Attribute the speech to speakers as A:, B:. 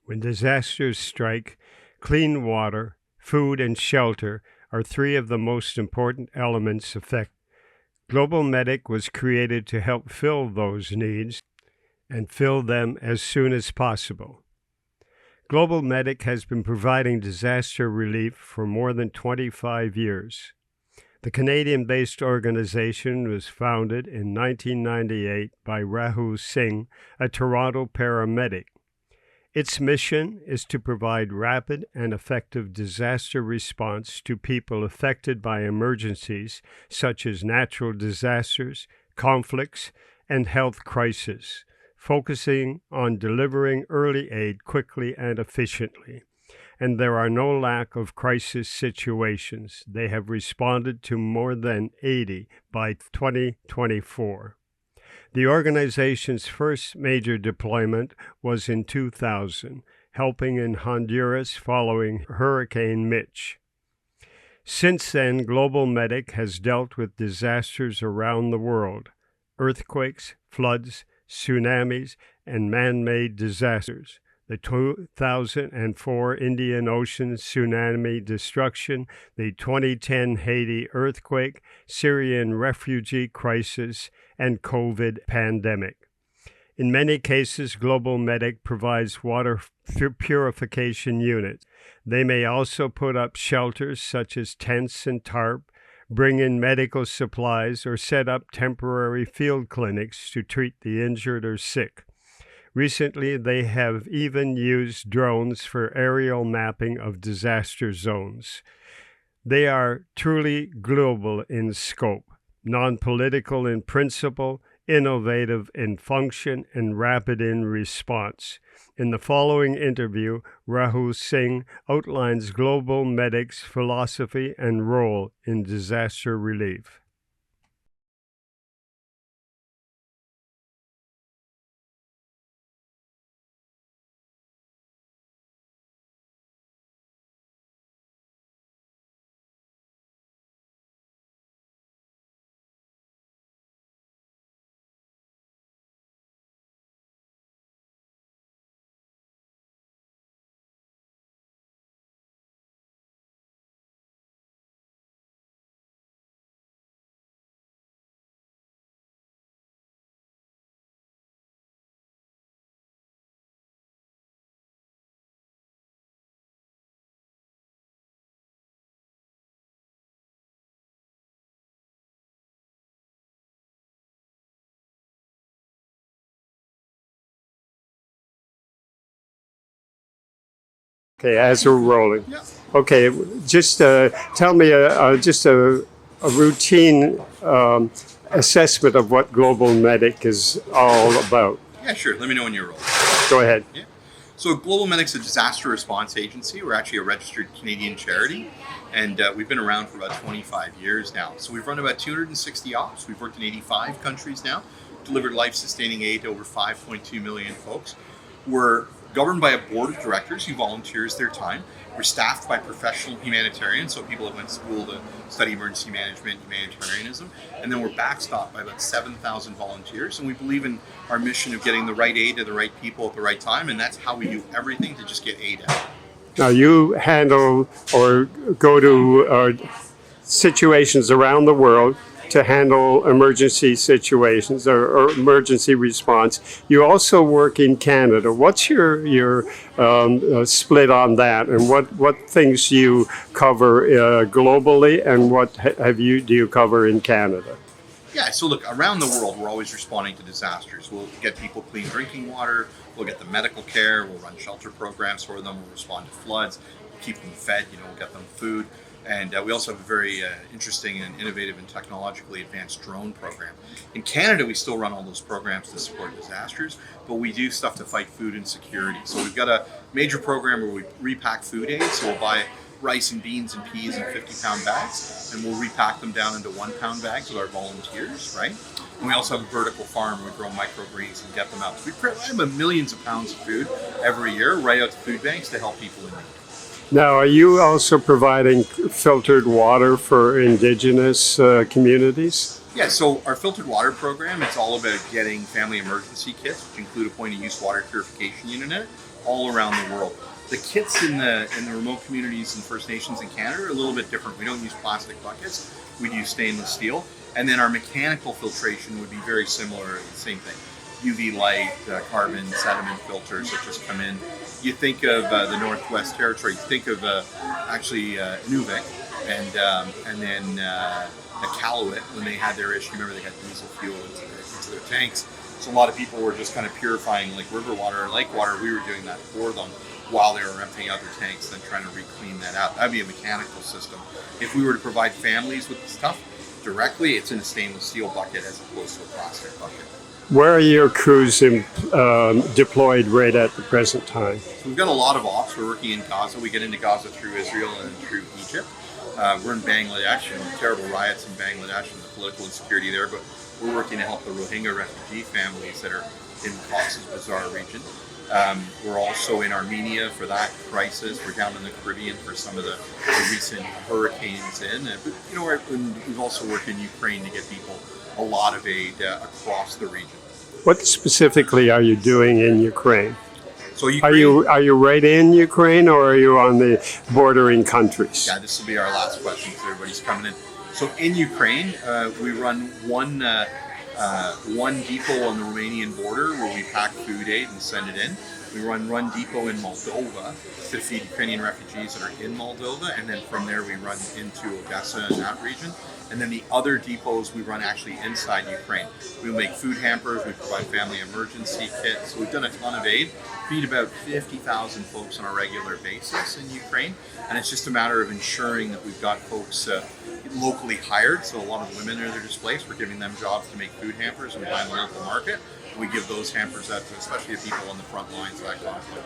A: When disasters strike, clean water, food, and shelter are three of the most important elements affected. Global Medic was created to help fill those needs and fill them as soon as possible. Global Medic has been providing disaster relief for more than 25 years. The Canadian-based organization was founded in 1998 by Rahul Singh, a Toronto paramedic. Its mission is to provide rapid and effective disaster response to people affected by emergencies such as natural disasters, conflicts, and health crises, focusing on delivering early aid quickly and efficiently. And there are no lack of crisis situations. They have responded to more than 80 by 2024. The organization's first major deployment was in 2000, helping in Honduras following Hurricane Mitch. Since then, Global Medic has dealt with disasters around the world: earthquakes, floods, tsunamis, and man-made disasters. The 2004 Indian Ocean tsunami destruction, the 2010 Haiti earthquake, Syrian refugee crisis, and COVID pandemic. In many cases, Global Medic provides water purification units. They may also put up shelters such as tents and tarp, bring in medical supplies, or set up temporary field clinics to treat the injured or sick. Recently, they have even used drones for aerial mapping of disaster zones. They are truly global in scope, non-political in principle, innovative in function, and rapid in response. In the following interview, Rahul Singh outlines Global Medic's philosophy and role in disaster relief. Okay, as we're rolling.
B: Yeah.
A: Okay, just tell me just a routine assessment of what Global Medic is all about.
B: Yeah, sure. Let me know when you're rolling.
A: Go ahead.
B: Yeah. So Global Medic's a disaster response agency. We're actually a registered Canadian charity, and we've been around for about 25 years now. So we've run about 260 ops. We've worked in 85 countries now, delivered life-sustaining aid to over 5.2 million folks. We're governed by a board of directors who volunteers their time. We're staffed by professional humanitarians, so people that went to school to study emergency management, humanitarianism, and then we're backstopped by about 7,000 volunteers, and we believe in our mission of getting the right aid to the right people at the right time, and that's how we do everything to just get aid out.
A: Now, you handle or go to situations around the world to handle emergency situations or emergency response. You also work in Canada. What's your split on that, and what things you cover globally, and what do you cover in Canada?
B: Yeah, so look, around the world, we're always responding to disasters. We'll get people clean drinking water, we'll get them medical care, we'll run shelter programs for them, we'll respond to floods, we'll keep them fed, we'll get them food. And we also have a very interesting and innovative and technologically advanced drone program. In Canada, we still run all those programs to support disasters, but we do stuff to fight food insecurity. So we've got a major program where we repack food aid. So we'll buy rice and beans and peas in 50-pound bags, and we'll repack them down into 1-pound bags with our volunteers, right? And we also have a vertical farm where we grow microgreens and get them out. So we provide millions of pounds of food every year right out to food banks to help people in need.
A: Now, are you also providing filtered water for Indigenous communities?
B: Yeah, so our filtered water program, it's all about getting family emergency kits, which include a point-of-use water purification unit in it, all around the world. The kits in the remote communities and First Nations in Canada are a little bit different. We don't use plastic buckets. We use stainless steel. And then our mechanical filtration would be very similar, the same thing. UV light, carbon, sediment filters that just come in. You think of the Northwest Territory, you think of Nunavik and then Iqaluit when they had their issue. Remember, they got diesel fuel into their tanks. So a lot of people were just kind of purifying like river water or lake water. We were doing that for them while they were emptying out their tanks, then trying to re-clean that out. That'd be a mechanical system. If we were to provide families with the stuff directly, it's in a stainless steel bucket as opposed to a plastic bucket.
A: Where are your crews deployed right at the present time?
B: So we've got a lot of ops. We're working in Gaza. We get into Gaza through Israel and through Egypt. We're in Bangladesh, and terrible riots in Bangladesh and the political insecurity there, but we're working to help the Rohingya refugee families that are in Cox's Bazar region. We're also in Armenia for that crisis. We're down in the Caribbean for some of the recent hurricanes but we've also worked in Ukraine to get people a lot of aid across the region.
A: What specifically are you doing in Ukraine?
B: So Ukraine,
A: are you right in Ukraine, or are you on the bordering countries?
B: Yeah, this will be our last question because everybody's coming in. So in Ukraine, we run one depot on the Romanian border where we pack food aid and send it in. We run depot in Moldova to feed Ukrainian refugees that are in Moldova, and then from there we run into Odessa and that region. And then the other depots we run actually inside Ukraine. We make food hampers, we provide family emergency kits. So we've done a ton of aid, feed about 50,000 folks on a regular basis in Ukraine. And it's just a matter of ensuring that we've got folks locally hired. So a lot of the women that are displaced, we're giving them jobs to make food hampers and buy in the local market. We give those hampers out to especially the people on the front lines of that conflict.